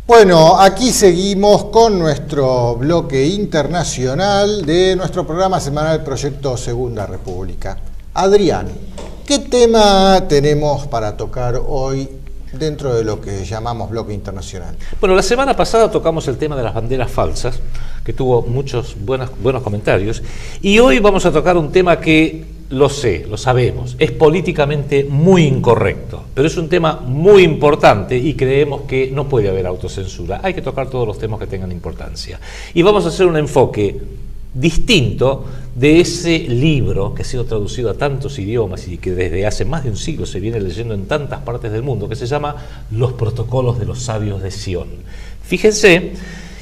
Bueno, aquí seguimos con nuestro bloque internacional de nuestro programa semanal Proyecto Segunda República. Adrián, ¿qué tema tenemos para tocar hoy dentro de lo que llamamos bloque internacional? Bueno, la semana pasada tocamos el tema de las banderas falsas, que tuvo muchos buenos comentarios, y hoy vamos a tocar un tema que lo sabemos, es políticamente muy incorrecto, pero es un tema muy importante y creemos que no puede haber autocensura, hay que tocar todos los temas que tengan importancia. Y vamos a hacer un enfoque distinto de ese libro que ha sido traducido a tantos idiomas y que desde hace más de un siglo se viene leyendo en tantas partes del mundo, que se llama Los Protocolos de los Sabios de Sion. Fíjense,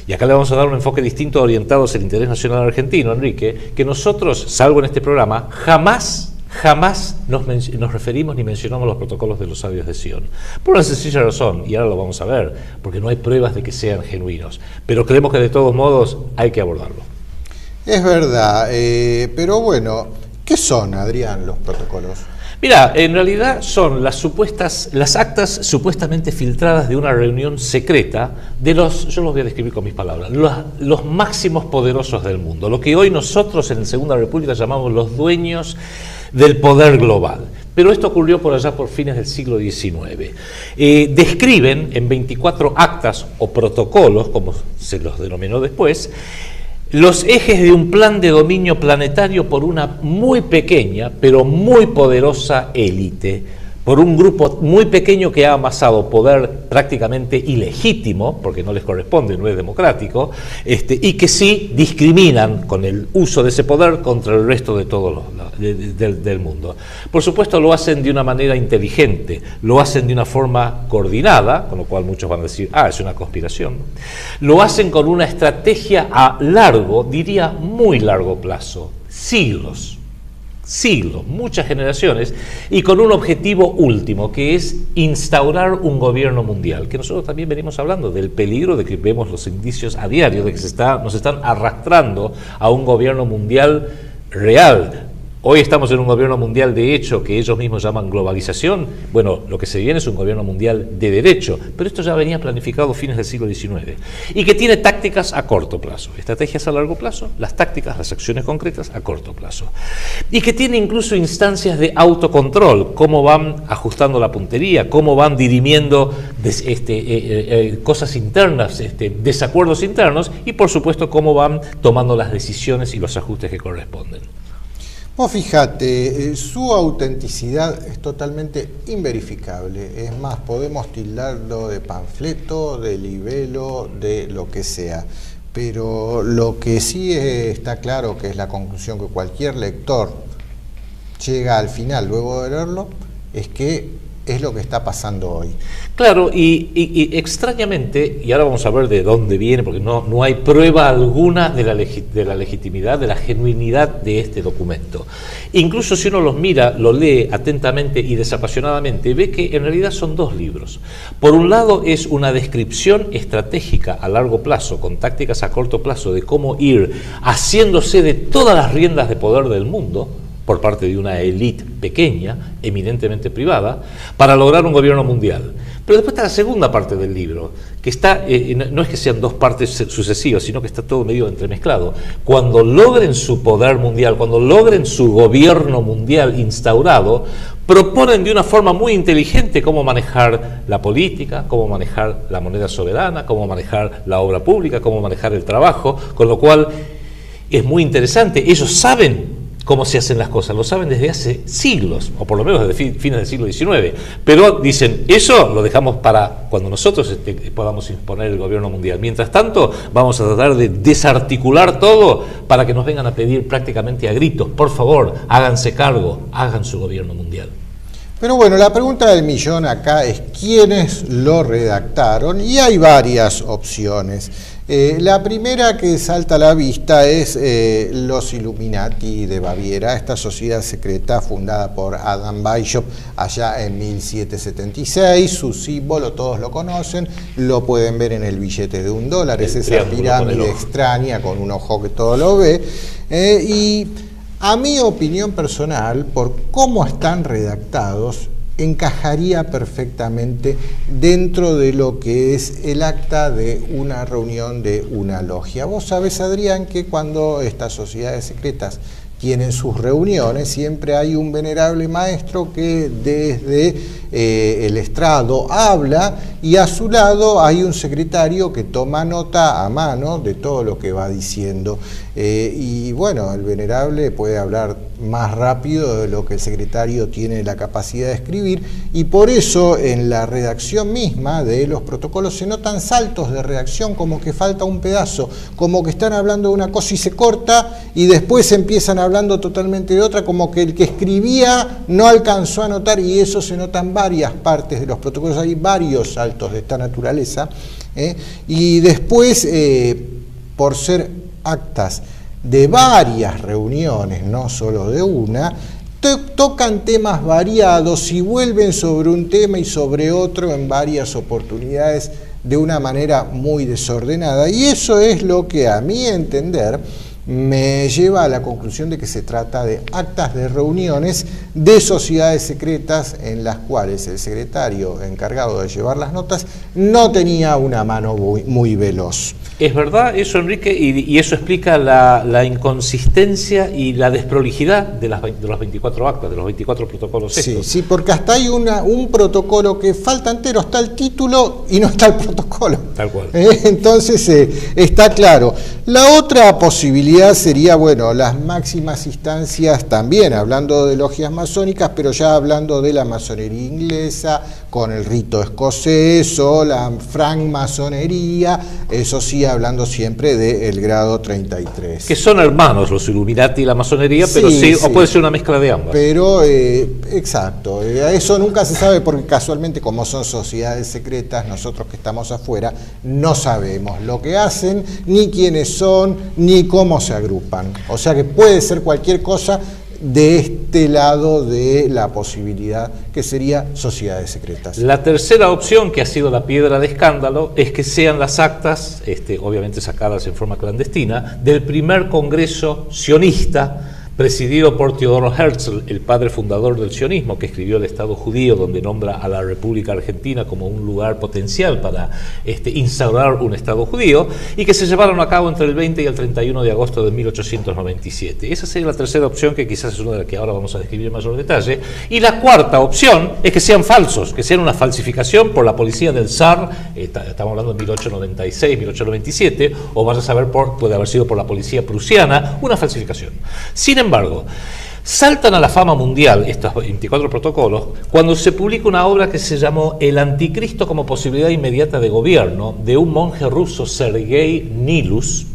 y acá le vamos a dar un enfoque distinto orientado hacia el interés nacional argentino, Enrique, que nosotros, salvo en este programa, jamás nos referimos ni mencionamos los protocolos de los sabios de Sion. Por una sencilla razón, y ahora lo vamos a ver, porque no hay pruebas de que sean genuinos, pero creemos que de todos modos hay que abordarlo. Es verdad, pero bueno, ¿qué son, Adrián, los protocolos? Mira, en realidad son las actas supuestamente filtradas de una reunión secreta de yo los voy a describir con mis palabras, los máximos poderosos del mundo, lo que hoy nosotros en la Segunda República llamamos los dueños del poder global. Pero esto ocurrió por allá por fines del siglo XIX. Describen en 24 actas o protocolos, como se los denominó después, los ejes de un plan de dominio planetario por una muy pequeña, pero muy poderosa élite, por un grupo muy pequeño que ha amasado poder prácticamente ilegítimo, porque no les corresponde, no es democrático, y que sí discriminan con el uso de ese poder contra el resto de todo del mundo. Por supuesto lo hacen de una manera inteligente, lo hacen de una forma coordinada, con lo cual muchos van a decir, es una conspiración. Lo hacen con una estrategia a largo, diría muy largo plazo, siglos, muchas generaciones, y con un objetivo último, que es instaurar un gobierno mundial, que nosotros también venimos hablando del peligro de que vemos los indicios a diario, de que nos están arrastrando a un gobierno mundial real. Hoy estamos en un gobierno mundial de hecho que ellos mismos llaman globalización. Bueno, lo que se viene es un gobierno mundial de derecho, pero esto ya venía planificado a fines del siglo XIX y que tiene tácticas a corto plazo, estrategias a largo plazo, las tácticas, las acciones concretas a corto plazo, y que tiene incluso instancias de autocontrol, cómo van ajustando la puntería, cómo van dirimiendo cosas internas, desacuerdos internos, y por supuesto cómo van tomando las decisiones y los ajustes que corresponden. Vos fíjate, su autenticidad es totalmente inverificable, es más, podemos tildarlo de panfleto, de libelo, de lo que sea, pero lo que sí está claro, que es la conclusión que cualquier lector llega al final luego de leerlo, es que es lo que está pasando hoy. Claro, y extrañamente, y ahora vamos a ver de dónde viene, porque no hay prueba alguna de la legitimidad, de la genuinidad de este documento. Incluso si uno los mira, lo lee atentamente y desapasionadamente, ve que en realidad son dos libros. Por un lado es una descripción estratégica a largo plazo, con tácticas a corto plazo, de cómo ir haciéndose de todas las riendas de poder del mundo, por parte de una élite pequeña, eminentemente privada, para lograr un gobierno mundial. Pero después está la segunda parte del libro, que está, no es que sean dos partes sucesivas, sino que está todo medio entremezclado. Cuando logren su poder mundial, cuando logren su gobierno mundial instaurado, proponen de una forma muy inteligente cómo manejar la política, cómo manejar la moneda soberana, cómo manejar la obra pública, cómo manejar el trabajo, con lo cual es muy interesante. Ellos saben cómo se hacen las cosas, lo saben desde hace siglos, o por lo menos desde fines del siglo XIX, pero dicen, eso lo dejamos para cuando nosotros podamos imponer el gobierno mundial. Mientras tanto, vamos a tratar de desarticular todo para que nos vengan a pedir prácticamente a gritos, por favor, háganse cargo, hagan su gobierno mundial. Pero bueno, la pregunta del millón acá es quiénes lo redactaron, y hay varias opciones. La primera que salta a la vista es los Illuminati de Baviera, esta sociedad secreta fundada por Adam Weishaupt allá en 1776. Su símbolo todos lo conocen, lo pueden ver en el billete de $1, es esa pirámide extraña con un ojo que todo lo ve. Y a mi opinión personal, por cómo están redactados, encajaría perfectamente dentro de lo que es el acta de una reunión de una logia. Vos sabés, Adrián, que cuando estas sociedades secretas tienen sus reuniones, siempre hay un venerable maestro que desde el estrado habla, y a su lado hay un secretario que toma nota a mano de todo lo que va diciendo. Y bueno, el venerable puede hablar más rápido de lo que el secretario tiene la capacidad de escribir, y por eso en la redacción misma de los protocolos se notan saltos de redacción, como que falta un pedazo, como que están hablando de una cosa y se corta, y después empiezan hablando totalmente de otra, como que el que escribía no alcanzó a notar, y eso se nota en varias partes de los protocolos. Hay varios saltos de esta naturaleza, y después, por ser actas de varias reuniones, no solo de una, tocan temas variados y vuelven sobre un tema y sobre otro en varias oportunidades de una manera muy desordenada, y eso es lo que, a mi entender, me lleva a la conclusión de que se trata de actas de reuniones de sociedades secretas en las cuales el secretario encargado de llevar las notas no tenía una mano muy veloz. Es verdad eso, Enrique, y eso explica la inconsistencia y la desprolijidad de los 24 actas, de los 24 protocolos estos. Sí, porque hasta hay un protocolo que falta entero, está el título y no está el protocolo. Tal cual. Entonces está claro. La otra posibilidad sería, bueno, las máximas instancias también, hablando de logias masónicas, pero ya hablando de la masonería inglesa, con el rito escocés o la francmasonería, eso sí, hablando siempre del grado 33. Que son hermanos los Illuminati y la masonería, pero sí, o puede ser una mezcla de ambas. Pero, exacto, eso nunca se sabe porque casualmente, como son sociedades secretas, nosotros que estamos afuera no sabemos lo que hacen, ni quiénes son, ni cómo se agrupan. O sea que puede ser cualquier cosa de este lado de la posibilidad que sería sociedades secretas. La tercera opción, que ha sido la piedra de escándalo, es que sean las actas, obviamente sacadas en forma clandestina, del primer congreso sionista presidido por Teodoro Herzl, el padre fundador del sionismo, que escribió el Estado judío, donde nombra a la República Argentina como un lugar potencial para instaurar un Estado judío, y que se llevaron a cabo entre el 20 y el 31 de agosto de 1897. Esa sería la tercera opción, que quizás es una de las que ahora vamos a describir en mayor detalle. Y la cuarta opción es que sean falsos, que sean una falsificación por la policía del zar, estamos hablando de 1896, 1897, o vas a saber, puede haber sido por la policía prusiana, una falsificación. Sin embargo, saltan a la fama mundial estos 24 protocolos cuando se publica una obra que se llamó El Anticristo como posibilidad inmediata de gobierno, de un monje ruso, Sergei Nilus,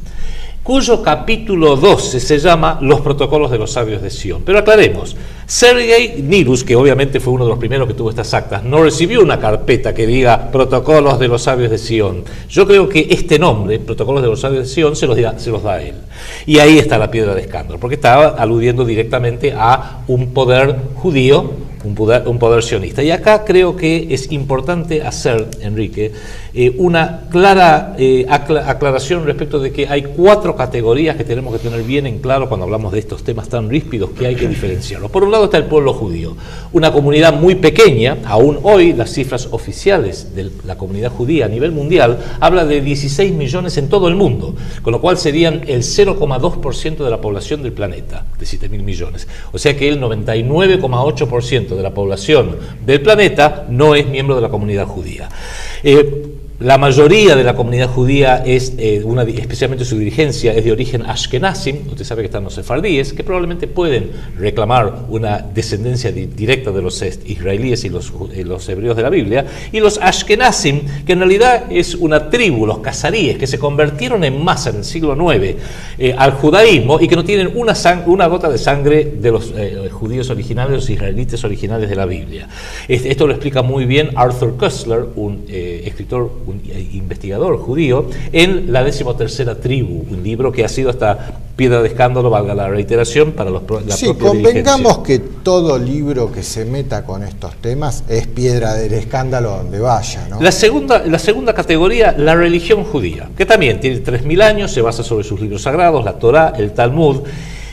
cuyo capítulo 12 se llama Los protocolos de los sabios de Sion. Pero aclaremos, Sergei Nilus, que obviamente fue uno de los primeros que tuvo estas actas, no recibió una carpeta que diga Protocolos de los sabios de Sion. Yo creo que este nombre, Protocolos de los sabios de Sion, se los da a él. Y ahí está la piedra de escándalo, porque estaba aludiendo directamente a un poder judío, un poder sionista. Y acá creo que es importante hacer, Enrique, una clara aclaración respecto de que hay 4 categorías que tenemos que tener bien en claro cuando hablamos de estos temas tan ríspidos, que hay que diferenciarlos. Por un lado está el pueblo judío, una comunidad muy pequeña. Aún hoy las cifras oficiales de la comunidad judía a nivel mundial habla de 16 millones en todo el mundo, con lo cual serían el 0,2% de la población del planeta, de 7.000 millones. O sea que el 99,8% de la población del planeta no es miembro de la comunidad judía. La mayoría de la comunidad judía es, especialmente su dirigencia, es de origen ashkenazim. Usted sabe que están los sefardíes, que probablemente pueden reclamar una descendencia directa de los israelíes y los hebreos de la Biblia, y los ashkenazim, que en realidad es una tribu, los casaríes, que se convirtieron en masa en el siglo IX al judaísmo, y que no tienen una gota de sangre de los judíos originales, los israelitas originales de la Biblia. Esto lo explica muy bien Arthur Koestler, un escritor, un investigador judío, en La 13ª tribu, un libro que ha sido hasta piedra de escándalo, valga la reiteración, para la propia convengamos que todo libro que se meta con estos temas es piedra del escándalo donde vaya, ¿no? La segunda categoría, la religión judía, que también tiene 3.000 años, se basa sobre sus libros sagrados, la Torá, el Talmud.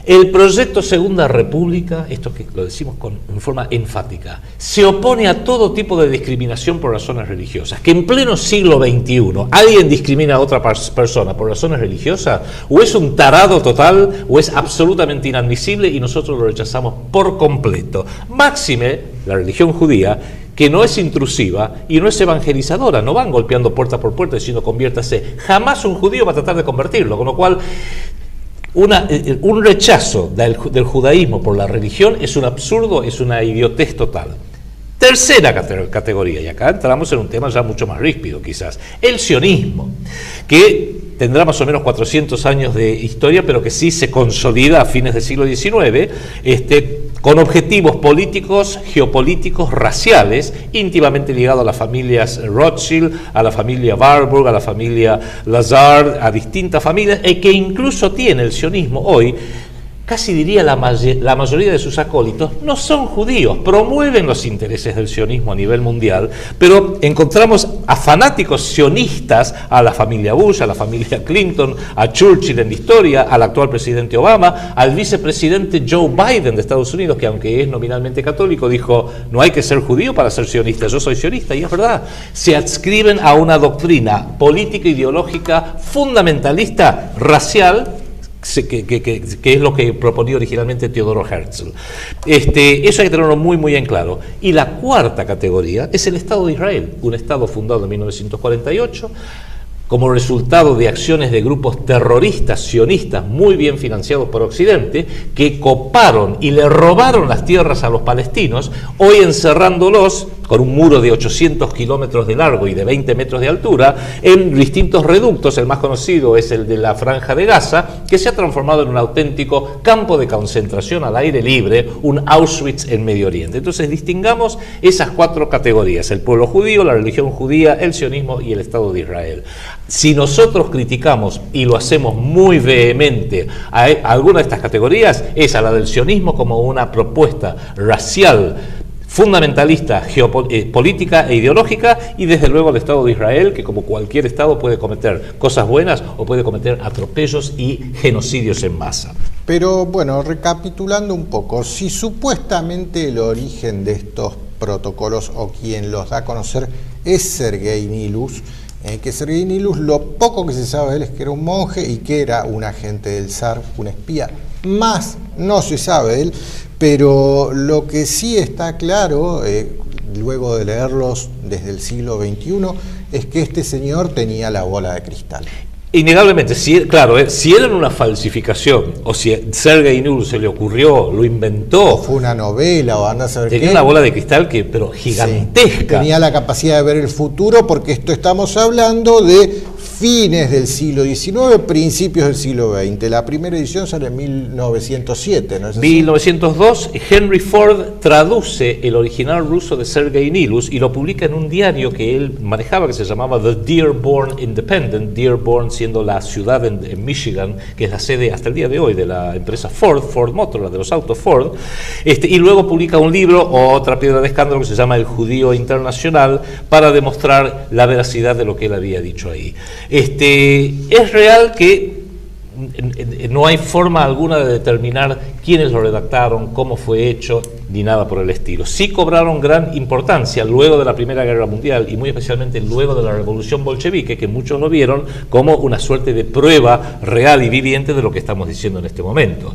El proyecto Segunda República, esto que lo decimos en forma enfática, se opone a todo tipo de discriminación por razones religiosas. Que en pleno siglo XXI alguien discrimina a otra persona por razones religiosas, o es un tarado total, o es absolutamente inadmisible, y nosotros lo rechazamos por completo. Máxime, la religión judía, que no es intrusiva y no es evangelizadora, no van golpeando puerta por puerta diciendo conviértase. Jamás un judío va a tratar de convertirlo, con lo cual un rechazo del judaísmo por la religión es un absurdo, es una idiotez total. Tercera categoría, y acá entramos en un tema ya mucho más ríspido quizás, el sionismo, que tendrá más o menos 400 años de historia, pero que sí se consolida a fines del siglo XIX, con objetivos políticos, geopolíticos, raciales, íntimamente ligado a las familias Rothschild, a la familia Warburg, a la familia Lazard, a distintas familias, y que incluso tiene el sionismo hoy. Casi diría la mayoría de sus acólitos no son judíos, promueven los intereses del sionismo a nivel mundial, pero encontramos a fanáticos sionistas, a la familia Bush, a la familia Clinton, a Churchill en la historia, al actual presidente Obama, al vicepresidente Joe Biden de Estados Unidos, que aunque es nominalmente católico, dijo, no hay que ser judío para ser sionista, yo soy sionista, y es verdad, se adscriben a una doctrina política, ideológica, fundamentalista, racial, que es lo que proponía originalmente Teodoro Herzl. Eso hay que tenerlo muy, muy en claro. Y la cuarta categoría es el Estado de Israel, un Estado fundado en 1948, como resultado de acciones de grupos terroristas sionistas muy bien financiados por Occidente, que coparon y le robaron las tierras a los palestinos, hoy encerrándolos con un muro de 800 kilómetros de largo y de 20 metros de altura, en distintos reductos. El más conocido es el de la Franja de Gaza, que se ha transformado en un auténtico campo de concentración al aire libre, un Auschwitz en Medio Oriente. Entonces distingamos esas cuatro categorías: el pueblo judío, la religión judía, el sionismo y el Estado de Israel. Si nosotros criticamos, y lo hacemos muy vehemente, a alguna de estas categorías, es a la del sionismo como una propuesta racial, fundamentalista, geopolítica e ideológica, y desde luego el Estado de Israel, que como cualquier Estado puede cometer cosas buenas o puede cometer atropellos y genocidios en masa. Pero bueno, recapitulando un poco, si supuestamente el origen de estos protocolos o quien los da a conocer es Sergei Nilus, que Sergei Nilus, lo poco que se sabe de él es que era un monje y que era un agente del zar, un espía, más no se sabe de él, pero lo que sí está claro, luego de leerlos desde el siglo XXI, es que este señor tenía la bola de cristal. Innegablemente, claro, si era una falsificación, o si Sergei Nilus se le ocurrió, lo inventó, o fue una novela, o anda a saber tenía qué. Una bola de cristal pero gigantesca. Sí, tenía la capacidad de ver el futuro, porque esto estamos hablando de fines del siglo XIX, principios del siglo XX. La primera edición sale en 1907, ¿no es así? 1902, Henry Ford traduce el original ruso de Sergei Nilus y lo publica en un diario que él manejaba, que se llamaba The Dearborn Independent, Dearborn siendo la ciudad en Michigan, que es la sede hasta el día de hoy de la empresa Ford Motor, la de los autos Ford, y luego publica un libro, otra piedra de escándalo, que se llama El Judío Internacional, para demostrar la veracidad de lo que él había dicho ahí. Es real que no hay forma alguna de determinar quiénes lo redactaron, cómo fue hecho, ni nada por el estilo. Sí cobraron gran importancia luego de la Primera Guerra Mundial y muy especialmente luego de la Revolución Bolchevique, que muchos lo vieron como una suerte de prueba real y viviente de lo que estamos diciendo en este momento.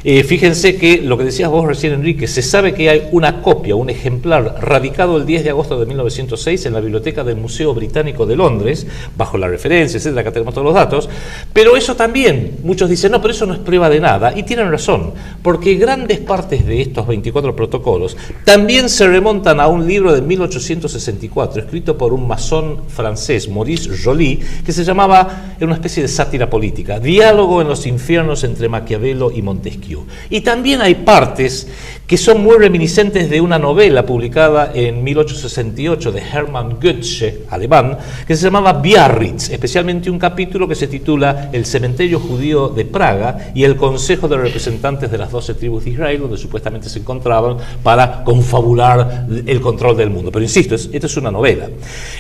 Fíjense que lo que decías vos recién, Enrique, se sabe que hay una copia, un ejemplar radicado el 10 de agosto de 1906 en la biblioteca del Museo Británico de Londres, bajo la referencia, etcétera, acá tenemos todos los datos, pero eso también, muchos dicen, no, pero eso no es prueba de nada, y tienen razón, porque grandes partes de estos 24 protocolos también se remontan a un libro de 1864, escrito por un masón francés, Maurice Joly, que se llamaba, era una especie de sátira política, Diálogo en los infiernos entre Maquiavelo y Montesquieu. Y también hay partes que son muy reminiscentes de una novela publicada en 1868 de Hermann Goethe, alemán, que se llamaba Biarritz, especialmente un capítulo que se titula El cementerio judío de Praga y el consejo de representantes de las 12 tribus de Israel, donde supuestamente se encontraban para confabular el control del mundo. Pero insisto, esto es una novela.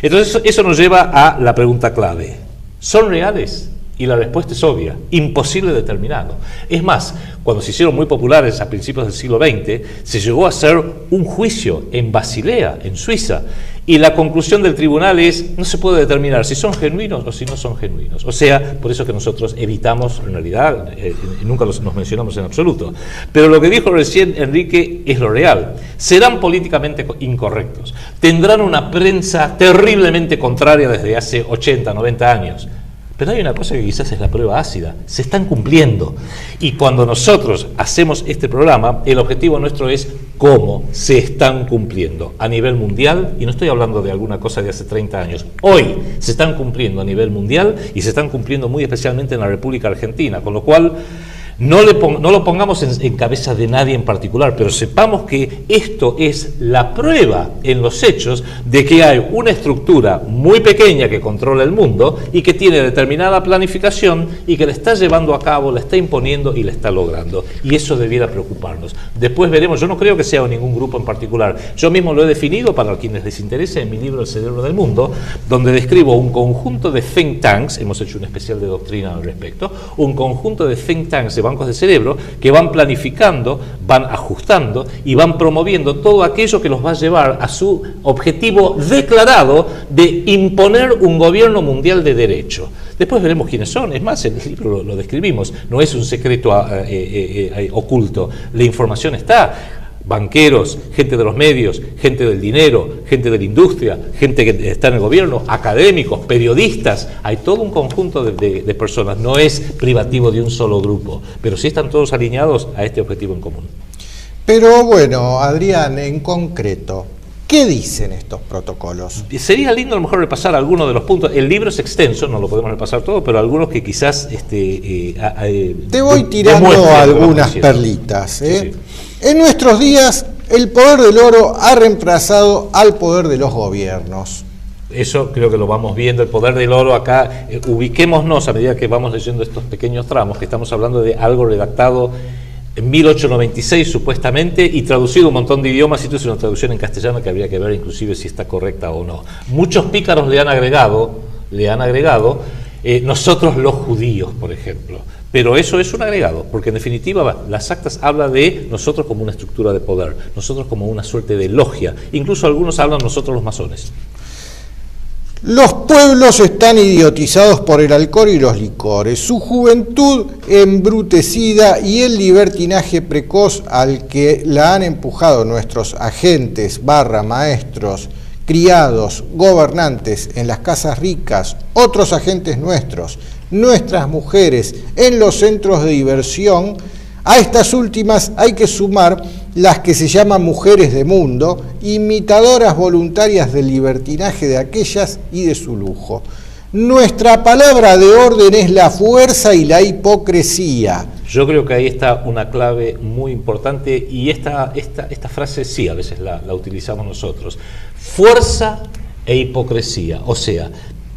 Entonces eso nos lleva a la pregunta clave. ¿Son reales? Y la respuesta es obvia, imposible determinarlo. Es más, cuando se hicieron muy populares a principios del siglo XX, se llegó a hacer un juicio en Basilea, en Suiza, y la conclusión del tribunal es, no se puede determinar si son genuinos o si no son genuinos. O sea, por eso que nosotros evitamos, en realidad, nunca nos mencionamos en absoluto. Pero lo que dijo recién Enrique es lo real. Serán políticamente incorrectos, tendrán una prensa terriblemente contraria desde hace 80, 90 años. Pero hay una cosa que quizás es la prueba ácida, se están cumpliendo. Y cuando nosotros hacemos este programa, el objetivo nuestro es cómo se están cumpliendo a nivel mundial, y no estoy hablando de alguna cosa de hace 30 años, hoy se están cumpliendo a nivel mundial y se están cumpliendo muy especialmente en la República Argentina, con lo cual no lo pongamos en cabeza de nadie en particular, pero sepamos que esto es la prueba en los hechos de que hay una estructura muy pequeña que controla el mundo y que tiene determinada planificación y que la está llevando a cabo, la está imponiendo y la está logrando. Y eso debiera preocuparnos. Después veremos, yo no creo que sea ningún grupo en particular. Yo mismo lo he definido para quienes les interese en mi libro El cerebro del mundo, donde describo un conjunto de think tanks, hemos hecho un especial de doctrina al respecto, un conjunto de think tanks de bancos de cerebro que van planificando, van ajustando y van promoviendo todo aquello que los va a llevar a su objetivo declarado de imponer un gobierno mundial de derecho. Después veremos quiénes son, es más, en el libro lo describimos, no es un secreto oculto, la información está. Banqueros, gente de los medios, gente del dinero, gente de la industria, gente que está en el gobierno, académicos, periodistas, hay todo un conjunto de personas, no es privativo de un solo grupo, pero sí están todos alineados a este objetivo en común. Pero bueno, Adrián, en concreto, ¿qué dicen estos protocolos? Sería lindo a lo mejor repasar algunos de los puntos. El libro es extenso, no lo podemos repasar todo, pero algunos que quizás te voy tirando algunas perlitas. Sí, sí. En nuestros días, el poder del oro ha reemplazado al poder de los gobiernos. Eso creo que lo vamos viendo, el poder del oro acá. Ubiquémonos a medida que vamos leyendo estos pequeños tramos, que estamos hablando de algo redactado en 1896 supuestamente y traducido un montón de idiomas, y esto es una traducción en castellano que habría que ver inclusive si está correcta o no. Muchos pícaros le han agregado nosotros los judíos, por ejemplo. Pero eso es un agregado, porque en definitiva las actas hablan de nosotros como una estructura de poder, nosotros como una suerte de logia, incluso algunos hablan nosotros los masones. Los pueblos están idiotizados por el alcohol y los licores, su juventud embrutecida y el libertinaje precoz al que la han empujado nuestros agentes, maestros, criados, gobernantes en las casas ricas, otros agentes nuestras mujeres en los centros de diversión. A estas últimas hay que sumar las que se llaman mujeres de mundo, imitadoras voluntarias del libertinaje de aquellas y de su lujo. Nuestra palabra de orden es la fuerza y la hipocresía. Yo creo que ahí está una clave muy importante, y esta frase sí, a veces la utilizamos nosotros. Fuerza e hipocresía, o sea,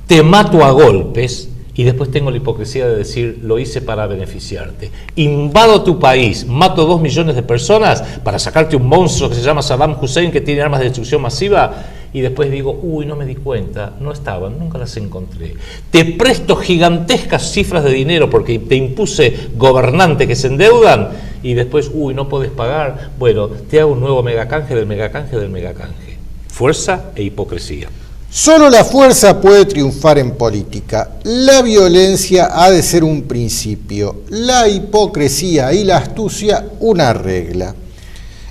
te mato a golpes y después tengo la hipocresía de decir, lo hice para beneficiarte. Invado tu país, mato 2 millones de personas para sacarte un monstruo que se llama Saddam Hussein, que tiene armas de destrucción masiva, y después digo, uy, no me di cuenta, no estaban, nunca las encontré. Te presto gigantescas cifras de dinero porque te impuse gobernantes que se endeudan, y después, uy, no podés pagar, bueno, te hago un nuevo megacanje del megacanje del megacanje. Fuerza e hipocresía. Solo la fuerza puede triunfar en política. La violencia ha de ser un principio, la hipocresía y la astucia una regla.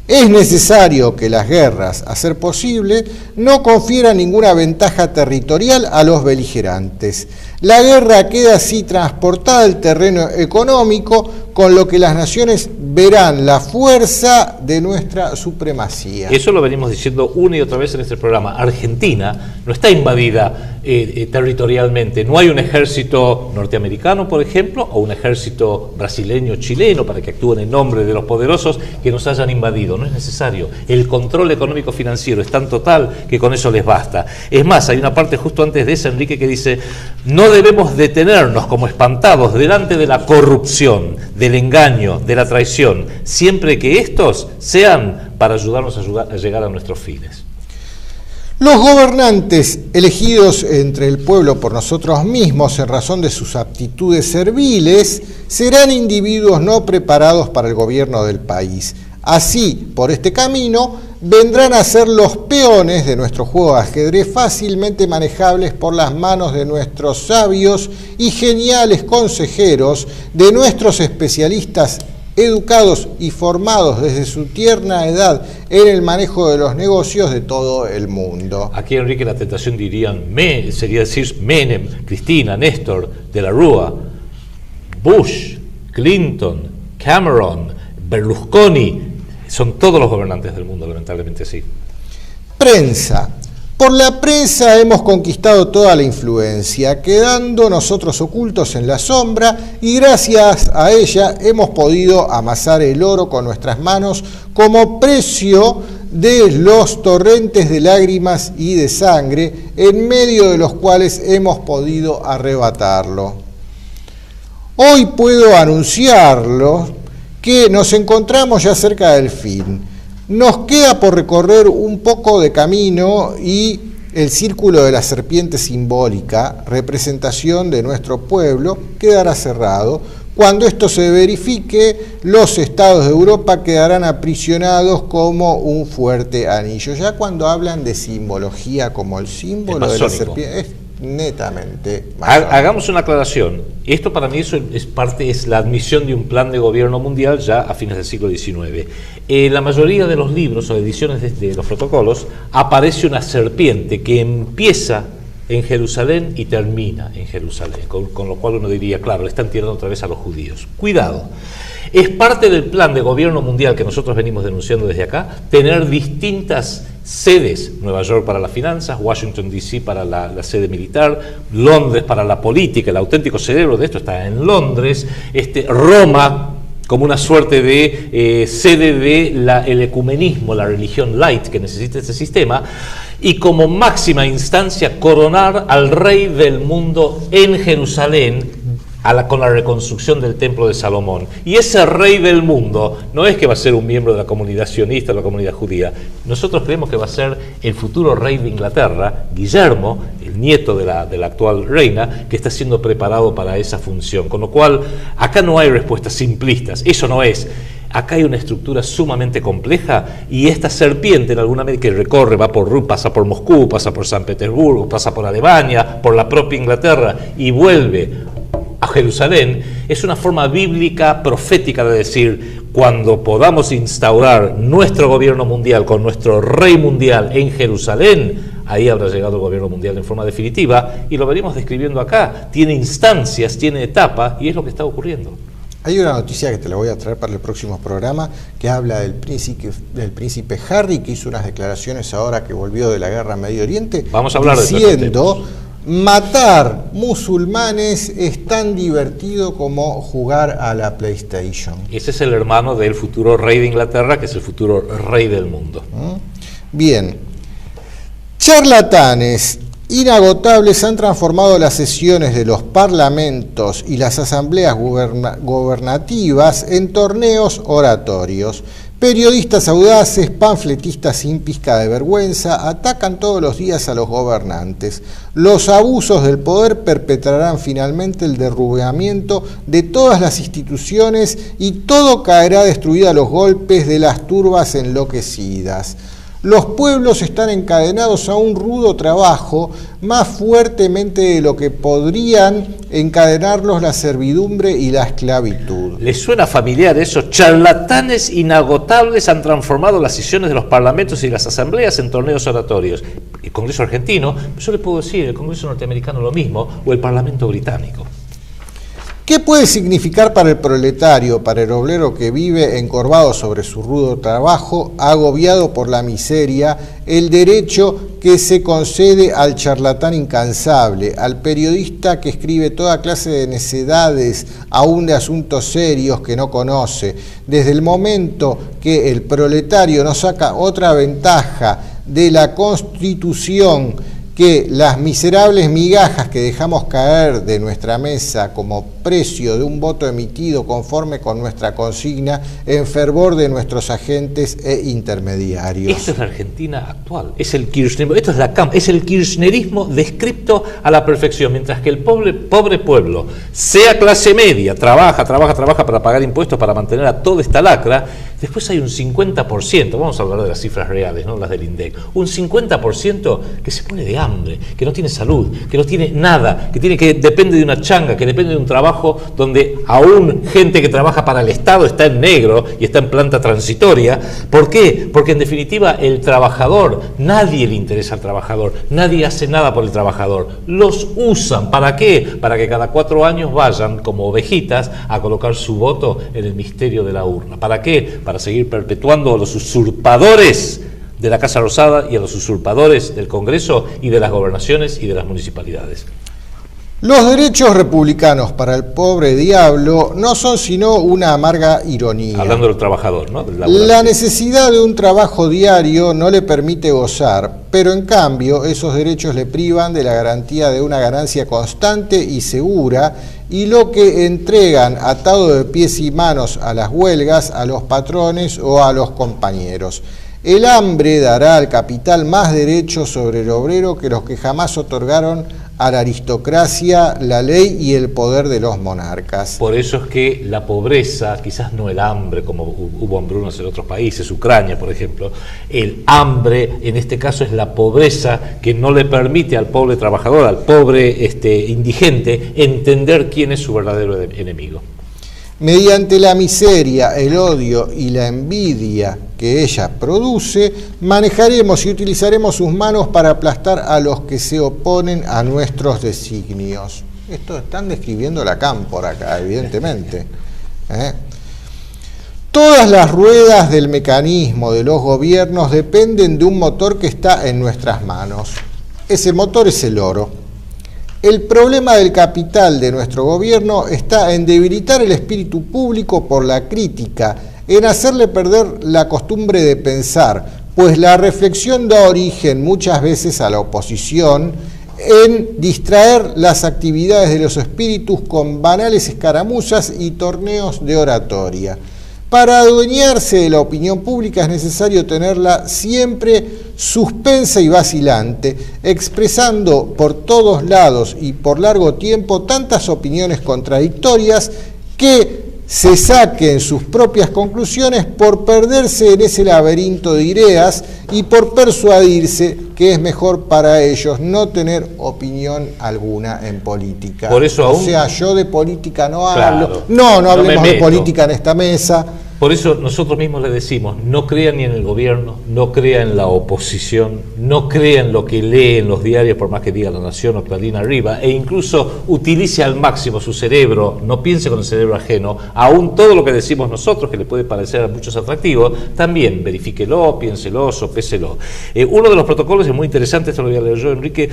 Es necesario que las guerras, a ser posible, no confieran ninguna ventaja territorial a los beligerantes. La guerra queda así transportada al terreno económico, con lo que las naciones verán la fuerza de nuestra supremacía. Eso lo venimos diciendo una y otra vez en este programa. Argentina no está invadida territorialmente. No hay un ejército norteamericano, por ejemplo, o un ejército brasileño, chileno, para que actúen en nombre de los poderosos, que nos hayan invadido. No es necesario. El control económico-financiero es tan total que con eso les basta. Es más, hay una parte justo antes de esa, Enrique, que dice, no debemos detenernos como espantados delante de la corrupción, del engaño, de la traición, siempre que estos sean para ayudarnos a llegar a nuestros fines. Los gobernantes elegidos entre el pueblo por nosotros mismos en razón de sus aptitudes serviles serán individuos no preparados para el gobierno del país. Así, por este camino, vendrán a ser los peones de nuestro juego de ajedrez fácilmente manejables por las manos de nuestros sabios y geniales consejeros, de nuestros especialistas educados y formados desde su tierna edad en el manejo de los negocios de todo el mundo. Aquí, Enrique, la tentación sería decir Menem, Cristina, Néstor, De la Rúa, Bush, Clinton, Cameron, Berlusconi. Son todos los gobernantes del mundo, lamentablemente sí. Prensa. Por la prensa hemos conquistado toda la influencia, quedando nosotros ocultos en la sombra, y gracias a ella hemos podido amasar el oro con nuestras manos como precio de los torrentes de lágrimas y de sangre, en medio de los cuales hemos podido arrebatarlo. Hoy puedo anunciarlo que nos encontramos ya cerca del fin. Nos queda por recorrer un poco de camino y el círculo de la serpiente simbólica, representación de nuestro pueblo, quedará cerrado. Cuando esto se verifique, los estados de Europa quedarán aprisionados como un fuerte anillo. Ya cuando hablan de simbología como el símbolo de la serpiente, es netamente masónico. Hagamos una aclaración. Esto para mí es la admisión de un plan de gobierno mundial ya a fines del siglo XIX. En la mayoría de los libros o ediciones de los protocolos aparece una serpiente que empieza en Jerusalén y termina en Jerusalén, con lo cual uno diría, claro, le están tirando otra vez a los judíos. Cuidado. Es parte del plan de gobierno mundial que nosotros venimos denunciando desde acá, tener distintas sedes: Nueva York para las finanzas, Washington DC para la sede militar, Londres para la política. El auténtico cerebro de esto está en Londres, Roma como una suerte de sede del ecumenismo, la religión light que necesita este sistema, y como máxima instancia coronar al rey del mundo en Jerusalén, con la reconstrucción del templo de Salomón. Y ese rey del mundo no es que va a ser un miembro de la comunidad sionista o la comunidad judía. Nosotros creemos que va a ser el futuro rey de Inglaterra, Guillermo, el nieto de la actual reina, que está siendo preparado para esa función. Con lo cual, acá no hay respuestas simplistas. Eso no es. Acá hay una estructura sumamente compleja, y esta serpiente en alguna medida que recorre, pasa por Moscú, pasa por San Petersburgo, pasa por Alemania, por la propia Inglaterra y vuelve a Jerusalén, es una forma bíblica, profética de decir: cuando podamos instaurar nuestro gobierno mundial con nuestro rey mundial en Jerusalén, ahí habrá llegado el gobierno mundial en forma definitiva, y lo venimos describiendo acá. Tiene instancias, tiene etapas, y es lo que está ocurriendo. Hay una noticia que te la voy a traer para el próximo programa, que habla del príncipe Harry, que hizo unas declaraciones ahora que volvió de la guerra en Medio Oriente, vamos a hablar diciendo: matar musulmanes es tan divertido como jugar a la PlayStation. Ese es el hermano del futuro rey de Inglaterra, que es el futuro rey del mundo. Bien. Charlatanes inagotables han transformado las sesiones de los parlamentos y las asambleas gubernativas en torneos oratorios. Periodistas audaces, panfletistas sin pizca de vergüenza, atacan todos los días a los gobernantes. Los abusos del poder perpetrarán finalmente el derrumbamiento de todas las instituciones, y todo caerá destruido a los golpes de las turbas enloquecidas. Los pueblos están encadenados a un rudo trabajo, más fuertemente de lo que podrían encadenarlos la servidumbre y la esclavitud. ¿Les suena familiar eso? Charlatanes inagotables han transformado las sesiones de los parlamentos y las asambleas en torneos oratorios. El Congreso argentino, yo le puedo decir, el Congreso norteamericano lo mismo, o el Parlamento británico. ¿Qué puede significar para el proletario, para el obrero que vive encorvado sobre su rudo trabajo, agobiado por la miseria, el derecho que se concede al charlatán incansable, al periodista que escribe toda clase de necedades, aún de asuntos serios que no conoce? Desde el momento que el proletario no saca otra ventaja de la Constitución que las miserables migajas que dejamos caer de nuestra mesa como precio de un voto emitido conforme con nuestra consigna en fervor de nuestros agentes e intermediarios. Esta es la Argentina actual, es el kirchnerismo, esto es el kirchnerismo descripto a la perfección, mientras que el pobre pueblo, sea clase media, trabaja para pagar impuestos, para mantener a toda esta lacra. Después hay un 50%, vamos a hablar de las cifras reales, no las del INDEC, un 50% que se pone de hambre, que no tiene salud, que no tiene nada, que depende de una changa, que depende de un trabajo donde aún gente que trabaja para el Estado está en negro y está en planta transitoria. ¿Por qué? Porque en definitiva el trabajador, nadie le interesa al trabajador, nadie hace nada por el trabajador. Los usan, ¿para qué? Para que cada 4 años vayan como ovejitas a colocar su voto en el misterio de la urna. ¿Para qué? Para seguir perpetuando a los usurpadores de la Casa Rosada y a los usurpadores del Congreso y de las gobernaciones y de las municipalidades. Los derechos republicanos para el pobre diablo no son sino una amarga ironía. Hablando del trabajador, ¿no? La necesidad de un trabajo diario no le permite gozar, pero en cambio esos derechos le privan de la garantía de una ganancia constante y segura, y lo que entregan atado de pies y manos a las huelgas, a los patrones o a los compañeros. El hambre dará al capital más derechos sobre el obrero que los que jamás otorgaron a la aristocracia la ley y el poder de los monarcas. Por eso es que la pobreza, quizás no el hambre como hubo hambrunas en otros países, Ucrania por ejemplo, el hambre en este caso es la pobreza que no le permite al pobre trabajador, al pobre indigente, entender quién es su verdadero enemigo. Mediante la miseria, el odio y la envidia que ella produce, manejaremos y utilizaremos sus manos para aplastar a los que se oponen a nuestros designios. Esto están describiendo la cámpora acá, evidentemente. Todas las ruedas del mecanismo de los gobiernos dependen de un motor que está en nuestras manos. Ese motor es el oro. El problema del capital de nuestro gobierno está en debilitar el espíritu público por la crítica, en hacerle perder la costumbre de pensar, pues la reflexión da origen muchas veces a la oposición, en distraer las actividades de los espíritus con banales escaramuzas y torneos de oratoria. Para adueñarse de la opinión pública es necesario tenerla siempre suspensa y vacilante, expresando por todos lados y por largo tiempo tantas opiniones contradictorias que se saquen sus propias conclusiones por perderse en ese laberinto de ideas y por persuadirse que es mejor para ellos no tener opinión alguna en política. Por eso o sea, yo de política no claro, hablo. No hablemos de política en esta mesa. Por eso nosotros mismos le decimos, no crea ni en el gobierno, no crea en la oposición, no crea en lo que lee en los diarios, por más que diga La Nación o Clarín arriba, e incluso utilice al máximo su cerebro, no piense con el cerebro ajeno, aún todo lo que decimos nosotros, que le puede parecer a muchos atractivo, también verifíquelo, piénselo, sopéselo. Uno de los protocolos es muy interesante, esto lo voy a leer yo, Enrique.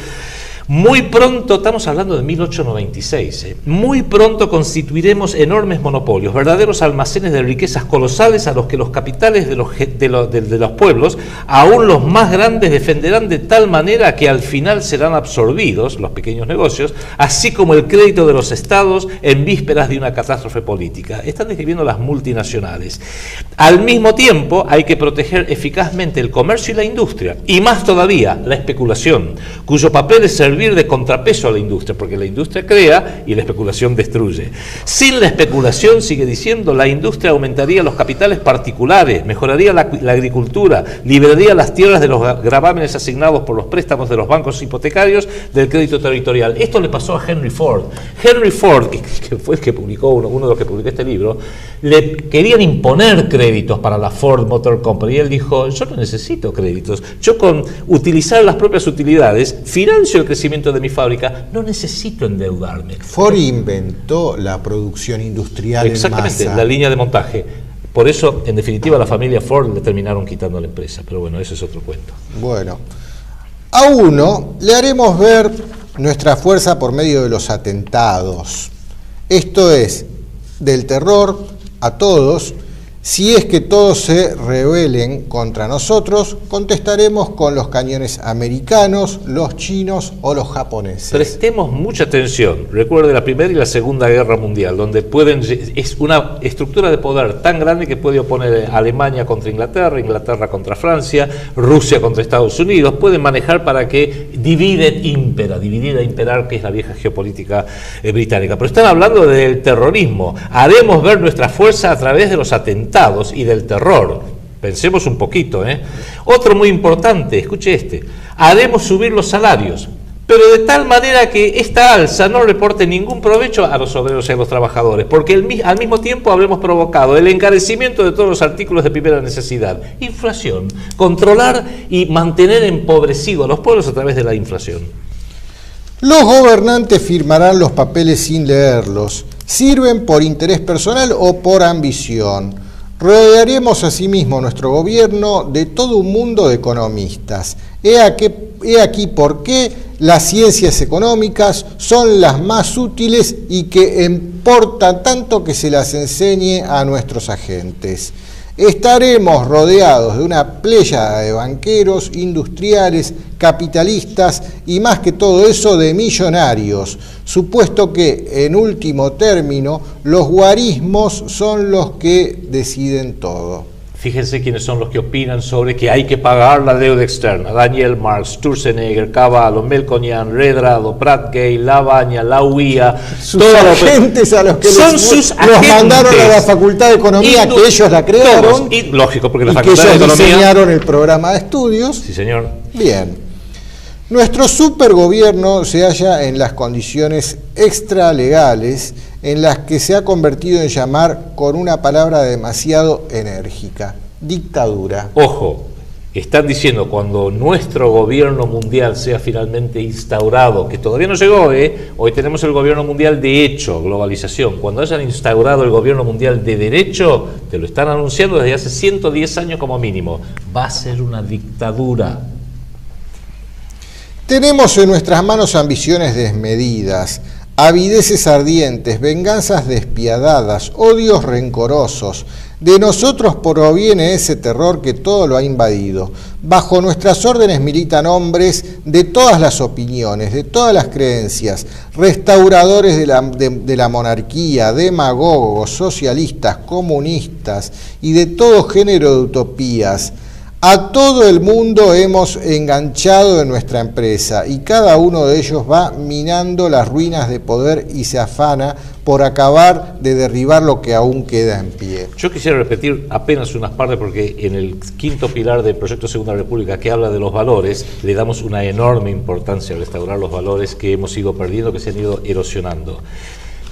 Muy pronto, estamos hablando de 1896, muy pronto constituiremos enormes monopolios, verdaderos almacenes de riquezas colosales a los que los capitales de los pueblos, aún los más grandes, defenderán de tal manera que al final serán absorbidos, los pequeños negocios, así como el crédito de los estados en vísperas de una catástrofe política. Están describiendo las multinacionales. Al mismo tiempo hay que proteger eficazmente el comercio y la industria, y más todavía la especulación, cuyo papel es servir de contrapeso a la industria, porque la industria crea y la especulación destruye. Sin la especulación, sigue diciendo, la industria aumentaría los capitales particulares, mejoraría la agricultura, liberaría las tierras de los gravámenes asignados por los préstamos de los bancos hipotecarios del crédito territorial. Esto le pasó a Henry Ford. Henry Ford, que fue el que publicó, uno de los que publicó este libro, le querían imponer créditos para la Ford Motor Company y él dijo, yo no necesito créditos, yo con utilizar las propias utilidades financio el crecimiento de mi fábrica, no necesito endeudarme. Ford inventó la producción industrial en masa. Exactamente, la línea de montaje. Por eso, en definitiva, la familia Ford le terminaron quitando la empresa. Pero bueno, eso es otro cuento. Bueno, a uno le haremos ver nuestra fuerza por medio de los atentados. Esto es, del terror a todos, Si es que todos se rebelen contra nosotros, contestaremos con los cañones americanos, los chinos o los japoneses. Prestemos mucha atención. Recuerde la Primera y la Segunda Guerra Mundial, donde es una estructura de poder tan grande que puede oponer a Alemania contra Inglaterra, Inglaterra contra Francia, Rusia contra Estados Unidos. Pueden manejar para que dividir e imperar, que es la vieja geopolítica británica. Pero están hablando del terrorismo. Haremos ver nuestra fuerza a través de los atentados y del terror. Pensemos un poquito, ¿eh? Otro muy importante, escuche este: haremos subir los salarios, pero de tal manera que esta alza no reporte ningún provecho a los obreros y a los trabajadores, porque al mismo tiempo habremos provocado el encarecimiento de todos los artículos de primera necesidad, inflación, controlar y mantener empobrecidos a los pueblos a través de la inflación. Los gobernantes firmarán los papeles sin leerlos. Sirven por interés personal o por ambición. Rodearemos asimismo nuestro gobierno de todo un mundo de economistas. He aquí por qué las ciencias económicas son las más útiles y que importa tanto que se las enseñe a nuestros agentes. Estaremos rodeados de una pléyada de banqueros, industriales, capitalistas y más que todo eso de millonarios, supuesto que, en último término, los guarismos son los que deciden todo. Fíjense quiénes son los que opinan sobre que hay que pagar la deuda externa: Daniel Marx, Sturzenegger, Cavallo, Melconian, Redrado, Pratgay, Lavagna, Lauía. Sus agentes a los que los mandaron a la Facultad de Economía, que ellos la crearon. Y lógico, porque la y Facultad que de ellos Economía diseñaron el programa de estudios. Sí, señor. Bien. Nuestro supergobierno se halla en las condiciones extralegales en las que se ha convertido en llamar con una palabra demasiado enérgica: dictadura. Ojo, están diciendo cuando nuestro gobierno mundial sea finalmente instaurado, que todavía no llegó, hoy tenemos el gobierno mundial de hecho, globalización. Cuando hayan instaurado el gobierno mundial de derecho, te lo están anunciando desde hace 110 años como mínimo, va a ser una dictadura. Tenemos en nuestras manos ambiciones desmedidas, avideces ardientes, venganzas despiadadas, odios rencorosos. De nosotros proviene ese terror que todo lo ha invadido. Bajo nuestras órdenes militan hombres de todas las opiniones, de todas las creencias, restauradores de la monarquía, demagogos, socialistas, comunistas y de todo género de utopías. A todo el mundo hemos enganchado en nuestra empresa y cada uno de ellos va minando las ruinas de poder y se afana por acabar de derribar lo que aún queda en pie. Yo quisiera repetir apenas unas partes porque en el quinto pilar del proyecto Segunda República, que habla de los valores, le damos una enorme importancia a restaurar los valores que hemos ido perdiendo, que se han ido erosionando.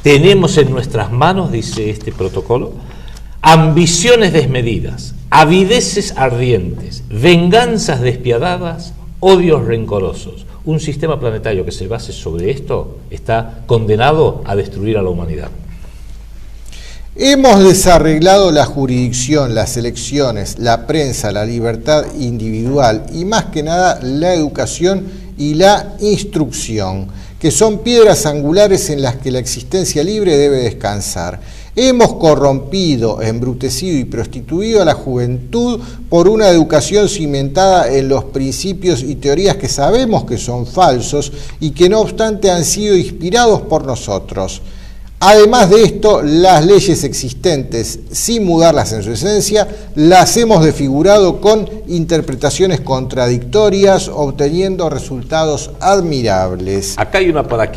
Tenemos en nuestras manos, dice este protocolo, ambiciones desmedidas, avideces ardientes, venganzas despiadadas, odios rencorosos. Un sistema planetario que se base sobre esto está condenado a destruir a la humanidad. Hemos desarreglado la jurisdicción, las elecciones, la prensa, la libertad individual y más que nada la educación y la instrucción, que son piedras angulares en las que la existencia libre debe descansar. Hemos corrompido, embrutecido y prostituido a la juventud por una educación cimentada en los principios y teorías que sabemos que son falsos y que no obstante han sido inspirados por nosotros. Además de esto, las leyes existentes, sin mudarlas en su esencia, las hemos desfigurado con interpretaciones contradictorias, obteniendo resultados admirables. Acá hay una para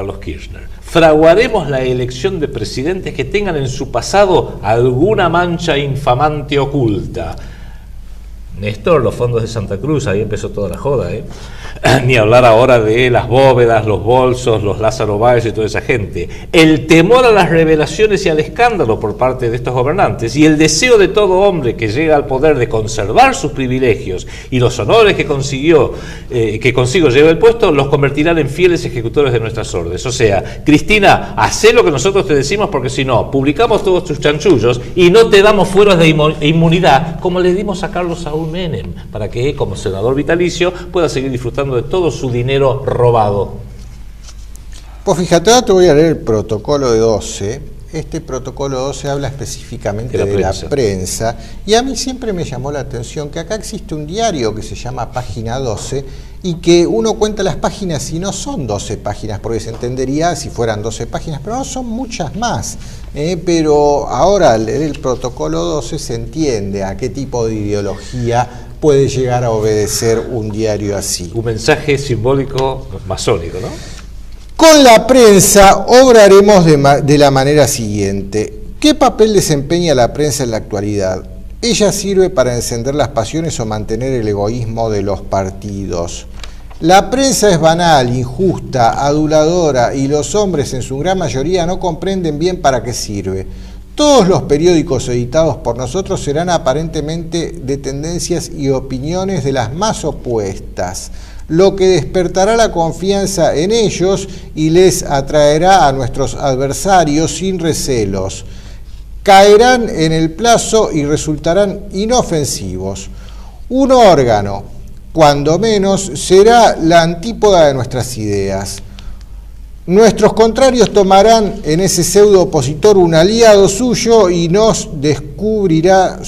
los Kirchner. Fraguaremos la elección de presidentes que tengan en su pasado alguna mancha infamante oculta. Néstor, los fondos de Santa Cruz, ahí empezó toda la joda, Ni hablar ahora de las bóvedas, los bolsos, los Lázaro Báez y toda esa gente. El temor a las revelaciones y al escándalo por parte de estos gobernantes y el deseo de todo hombre que llega al poder de conservar sus privilegios y los honores que consigo lleva el puesto, los convertirán en fieles ejecutores de nuestras órdenes. O sea, Cristina, hacé lo que nosotros te decimos porque si no, publicamos todos tus chanchullos y no te damos fueros de inmunidad como le dimos a Carlos Saúl Menem, para que como senador vitalicio pueda seguir disfrutando de todo su dinero robado. Pues fíjate, ahora te voy a leer el protocolo de 12, este protocolo 12 habla específicamente de la prensa, y a mí siempre me llamó la atención que acá existe un diario que se llama Página 12 y que uno cuenta las páginas y no son 12 páginas, porque se entendería si fueran 12 páginas, pero no, son muchas más. Pero ahora al leer el protocolo 12 se entiende a qué tipo de ideología puede llegar a obedecer un diario así. Un mensaje simbólico masónico, ¿no? Con la prensa obraremos de la manera siguiente. ¿Qué papel desempeña la prensa en la actualidad? Ella sirve para encender las pasiones o mantener el egoísmo de los partidos. La prensa es banal, injusta, aduladora y los hombres en su gran mayoría no comprenden bien para qué sirve. Todos los periódicos editados por nosotros serán aparentemente de tendencias y opiniones de las más opuestas, lo que despertará la confianza en ellos y les atraerá a nuestros adversarios sin recelos. Caerán en el plazo y resultarán inofensivos. Un órgano, cuando menos, será la antípoda de nuestras ideas. Nuestros contrarios tomarán en ese pseudo opositor un aliado suyo y nos describirá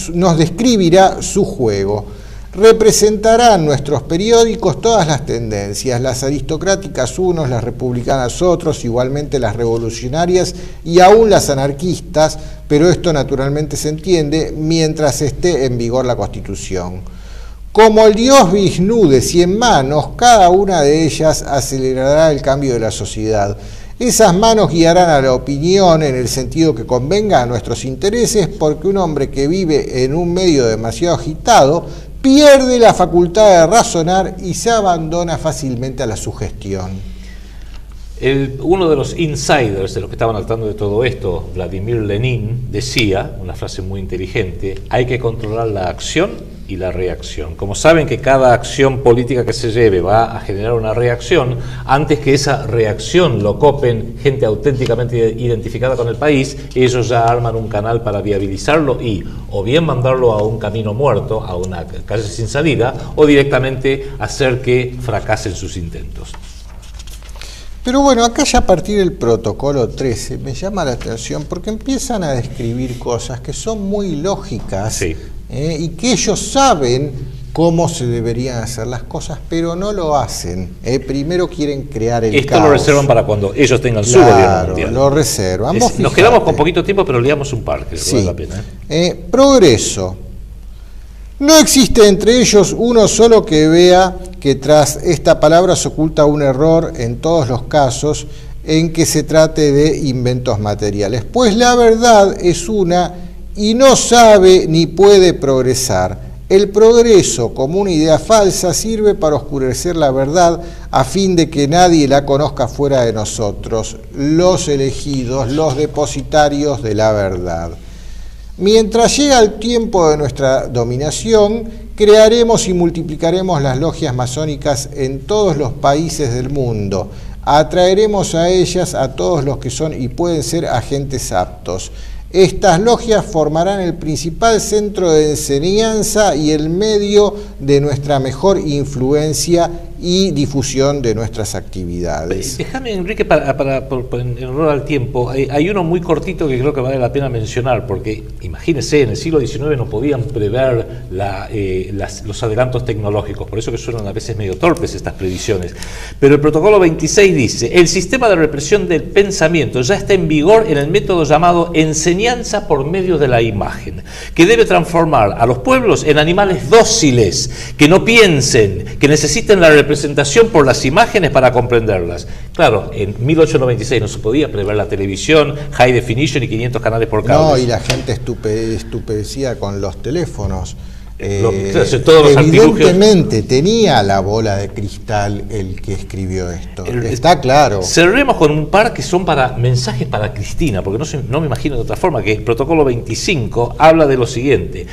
su juego. Representarán nuestros periódicos todas las tendencias, las aristocráticas unos, las republicanas otros, igualmente las revolucionarias y aún las anarquistas, pero esto naturalmente se entiende mientras esté en vigor la Constitución. Como el dios Vishnu de 100 manos, cada una de ellas acelerará el cambio de la sociedad. Esas manos guiarán a la opinión en el sentido que convenga a nuestros intereses, porque un hombre que vive en un medio demasiado agitado pierde la facultad de razonar y se abandona fácilmente a la sugestión. Uno de los insiders de los que estaban al tanto de todo esto, Vladimir Lenin, decía, una frase muy inteligente: hay que controlar la acción y la reacción. Como saben que cada acción política que se lleve va a generar una reacción, antes que esa reacción lo copen gente auténticamente identificada con el país, ellos ya arman un canal para viabilizarlo y o bien mandarlo a un camino muerto, a una calle sin salida, o directamente hacer que fracasen sus intentos. Pero bueno, acá ya a partir del protocolo 13 me llama la atención porque empiezan a describir cosas que son muy lógicas, sí, y que ellos saben cómo se deberían hacer las cosas, pero no lo hacen. Primero quieren crear el caos. Esto lo reservan para cuando ellos tengan su gobierno mundial. Lo reservan. Nos quedamos con poquito tiempo, pero leamos un par, que sí, vale la pena. Progreso. No existe entre ellos uno solo que vea que tras esta palabra se oculta un error en todos los casos en que se trate de inventos materiales, pues la verdad es una y no sabe ni puede progresar. El progreso, como una idea falsa, sirve para oscurecer la verdad a fin de que nadie la conozca fuera de nosotros, los elegidos, los depositarios de la verdad. Mientras llega el tiempo de nuestra dominación, crearemos y multiplicaremos las logias masónicas en todos los países del mundo. Atraeremos a ellas a todos los que son y pueden ser agentes aptos. Estas logias formarán el principal centro de enseñanza y el medio de nuestra mejor influencia y difusión de nuestras actividades. Déjame, Enrique, en honor al tiempo, hay uno muy cortito que creo que vale la pena mencionar, porque imagínense, en el siglo XIX no podían prever los adelantos tecnológicos, por eso que suenan a veces medio torpes estas previsiones. Pero el protocolo 26 dice: el sistema de represión del pensamiento ya está en vigor en el método llamado enseñanza por medio de la imagen, que debe transformar a los pueblos en animales dóciles, que no piensen, que necesiten la representación por las imágenes para comprenderlas. Claro, en 1896 no se podía prever la televisión, high definition y 500 canales por cable. No, y la gente estupecía con los teléfonos. Todos evidentemente tenía la bola de cristal el que escribió esto. Está claro. Cerremos con un par que son mensajes para Cristina, porque no me imagino de otra forma, que el protocolo 25 habla de lo siguiente: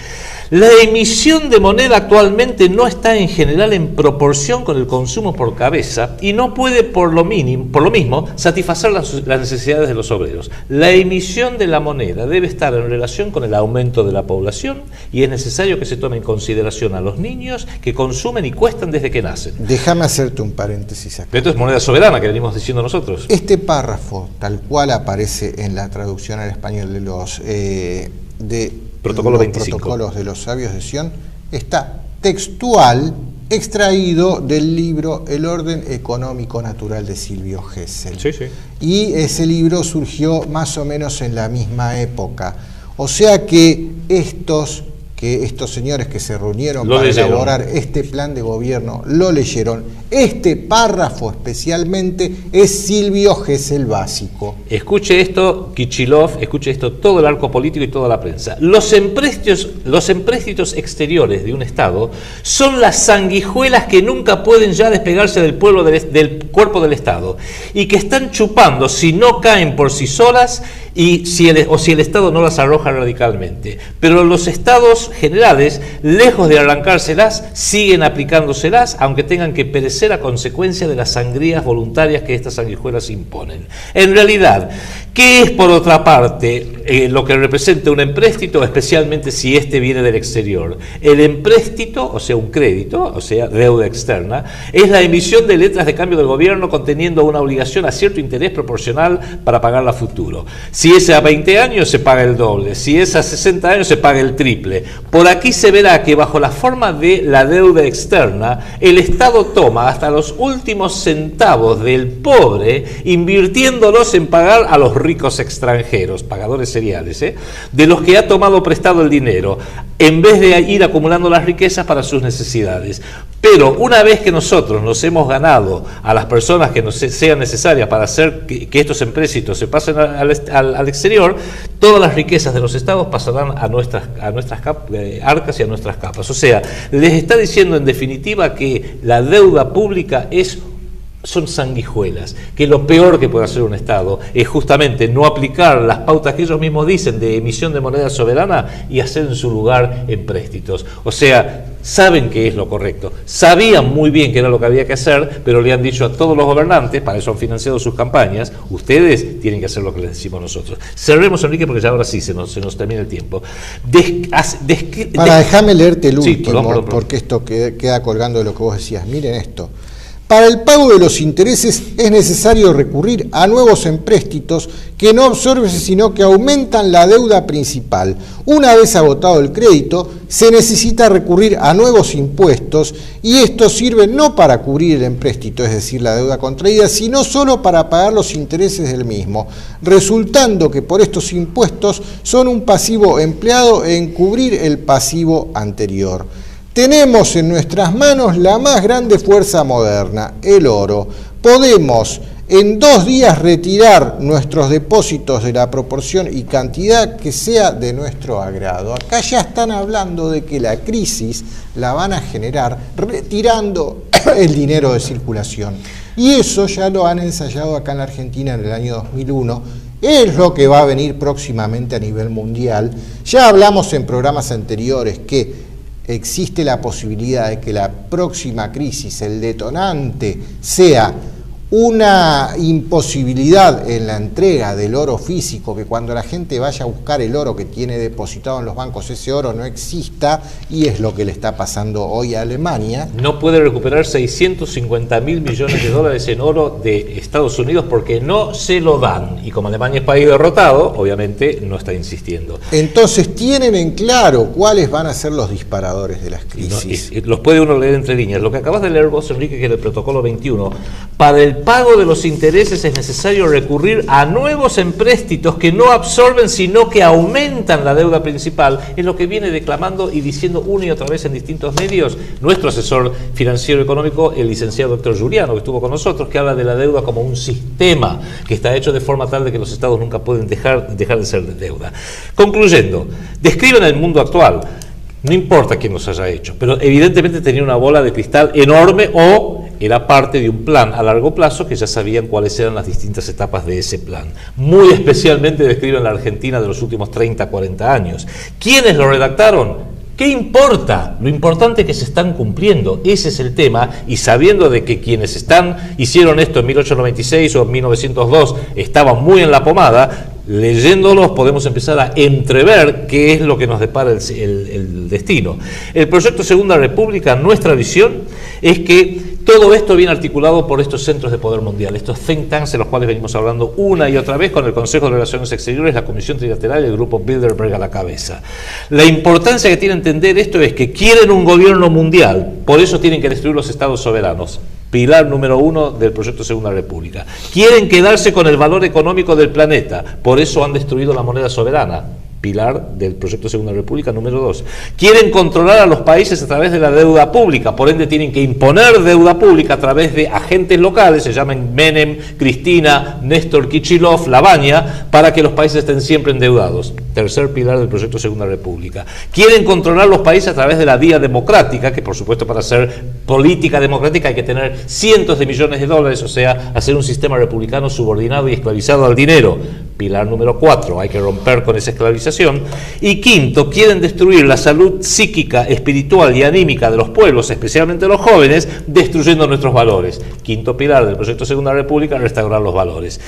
La emisión de moneda actualmente no está en general en proporción con el consumo por cabeza y no puede por lo mismo satisfacer las necesidades de los obreros. La emisión de la moneda debe estar en relación con el aumento de la población y es necesario que se tome en consideración a los niños que consumen y cuestan desde que nacen. Déjame hacerte un paréntesis acá. Esto es moneda soberana que venimos diciendo nosotros. Este párrafo, tal cual aparece en la traducción al español de los Protocolo 25. protocolos de los sabios de Sion, está textual, extraído del libro El orden económico natural de Silvio Gesell. Sí, sí. Y ese libro surgió más o menos en la misma época. O sea que estos señores que se reunieron para elaborar este plan de gobierno lo leyeron. Este párrafo especialmente es Silvio Gesell básico. Escuche esto, Kichilov, escuche esto todo el arco político y toda la prensa. Los empréstitos exteriores de un Estado son las sanguijuelas que nunca pueden ya despegarse del cuerpo del Estado y que están chupando si no caen por sí solas y si el Estado no las arroja radicalmente. Pero los Estados generales, lejos de arrancárselas, siguen aplicándoselas, aunque tengan que perecer a consecuencia de las sangrías voluntarias que estas sanguijuelas imponen. En realidad, ¿qué es por otra parte lo que representa un empréstito, especialmente si este viene del exterior? El empréstito, o sea un crédito, o sea deuda externa, es la emisión de letras de cambio del gobierno conteniendo una obligación a cierto interés proporcional para pagarla a futuro. Si es a 20 años se paga el doble, si es a 60 años se paga el triple. Por aquí se verá que bajo la forma de la deuda externa, el Estado toma hasta los últimos centavos del pobre, invirtiéndolos en pagar a los ricos extranjeros, pagadores seriales, de los que ha tomado prestado el dinero, en vez de ir acumulando las riquezas para sus necesidades. Pero una vez que nosotros nos hemos ganado a las personas que nos sean necesarias para hacer que estos empréstitos se pasen al exterior, todas las riquezas de los estados pasarán a nuestras arcas y a nuestras capas. O sea, les está diciendo en definitiva que la deuda pública son sanguijuelas, que lo peor que puede hacer un Estado es justamente no aplicar las pautas que ellos mismos dicen de emisión de moneda soberana y hacer en su lugar empréstitos. O sea, saben que es lo correcto, sabían muy bien que era lo que había que hacer, pero le han dicho a todos los gobernantes, para eso han financiado sus campañas, ustedes tienen que hacer lo que les decimos nosotros. Cerremos, Enrique, porque ya ahora sí se nos termina el tiempo. Déjame leerte el último, sí, perdón. Porque esto queda colgando de lo que vos decías. Miren esto. Para el pago de los intereses es necesario recurrir a nuevos empréstitos que no absorben sino que aumentan la deuda principal. Una vez agotado el crédito, se necesita recurrir a nuevos impuestos y estos sirven no para cubrir el empréstito, es decir, la deuda contraída, sino solo para pagar los intereses del mismo, resultando que por estos impuestos son un pasivo empleado en cubrir el pasivo anterior. Tenemos en nuestras manos la más grande fuerza moderna, el oro. Podemos en 2 días retirar nuestros depósitos de la proporción y cantidad que sea de nuestro agrado. Acá ya están hablando de que la crisis la van a generar retirando el dinero de circulación. Y eso ya lo han ensayado acá en la Argentina en el año 2001. Es lo que va a venir próximamente a nivel mundial. Ya hablamos en programas anteriores que existe la posibilidad de que la próxima crisis, el detonante, sea una imposibilidad en la entrega del oro físico, que cuando la gente vaya a buscar el oro que tiene depositado en los bancos, ese oro no exista, y es lo que le está pasando hoy a Alemania. No puede recuperar 650.000 millones de dólares en oro de Estados Unidos porque no se lo dan, y como Alemania es país derrotado, obviamente no está insistiendo. Entonces tienen en claro cuáles van a ser los disparadores de las crisis. Los puede uno leer entre líneas. Lo que acabas de leer vos, Enrique, que es el protocolo 21, para el pago de los intereses es necesario recurrir a nuevos empréstitos que no absorben sino que aumentan la deuda principal, es lo que viene declamando y diciendo una y otra vez en distintos medios nuestro asesor financiero económico, el licenciado Héctor Giuliano, que estuvo con nosotros, que habla de la deuda como un sistema que está hecho de forma tal de que los estados nunca pueden dejar de ser de deuda. Concluyendo, describen el mundo actual. No importa quién los haya hecho, pero evidentemente tenía una bola de cristal enorme o era parte de un plan a largo plazo que ya sabían cuáles eran las distintas etapas de ese plan. Muy especialmente describen la Argentina de los últimos 30, 40 años. ¿Quiénes lo redactaron? ¿Qué importa? Lo importante es que se están cumpliendo, ese es el tema, y sabiendo de que quienes hicieron esto en 1896 o en 1902 estaban muy en la pomada, leyéndolos podemos empezar a entrever qué es lo que nos depara el destino. El proyecto Segunda República, nuestra visión es que todo esto viene articulado por estos centros de poder mundial, estos think tanks de los cuales venimos hablando una y otra vez, con el Consejo de Relaciones Exteriores, la Comisión Trilateral y el Grupo Bilderberg a la cabeza. La importancia que tiene entender esto es que quieren un gobierno mundial, por eso tienen que destruir los estados soberanos. Pilar número 1 del proyecto Segunda República. Quieren quedarse con el valor económico del planeta, por eso han destruido la moneda soberana. Pilar del proyecto Segunda República número 2. Quieren controlar a los países a través de la deuda pública, por ende tienen que imponer deuda pública a través de agentes locales, se llaman Menem, Cristina, Néstor Kichilov, Lavagna, para que los países estén siempre endeudados. Tercer pilar del proyecto Segunda República. Quieren controlar los países a través de la vía democrática, que por supuesto para hacer política democrática hay que tener cientos de millones de dólares, o sea, hacer un sistema republicano subordinado y esclavizado al dinero. Pilar número 4, hay que romper con esa esclavización. Y quinto, quieren destruir la salud psíquica, espiritual y anímica de los pueblos, especialmente los jóvenes, destruyendo nuestros valores. Quinto pilar del proyecto Segunda República, restaurar los valores.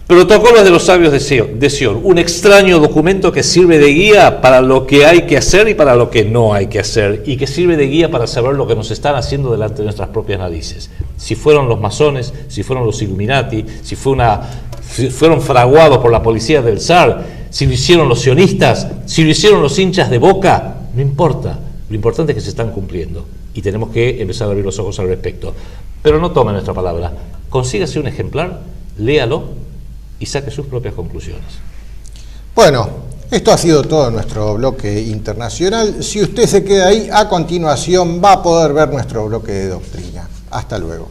Protocolos de los sabios de Sion, un extraño documento que sirve de guía para lo que hay que hacer y para lo que no hay que hacer, y que sirve de guía para saber lo que nos están haciendo delante de nuestras propias narices. Si fueron los masones, si fueron los Illuminati, si fueron fraguados por la policía del zar, si lo hicieron los sionistas, si lo hicieron los hinchas de Boca, no importa. Lo importante es que se están cumpliendo y tenemos que empezar a abrir los ojos al respecto. Pero no tome nuestra palabra, consígase un ejemplar, léalo y saque sus propias conclusiones. Bueno, esto ha sido todo nuestro bloque internacional. Si usted se queda ahí, a continuación va a poder ver nuestro bloque de doctrina. Hasta luego.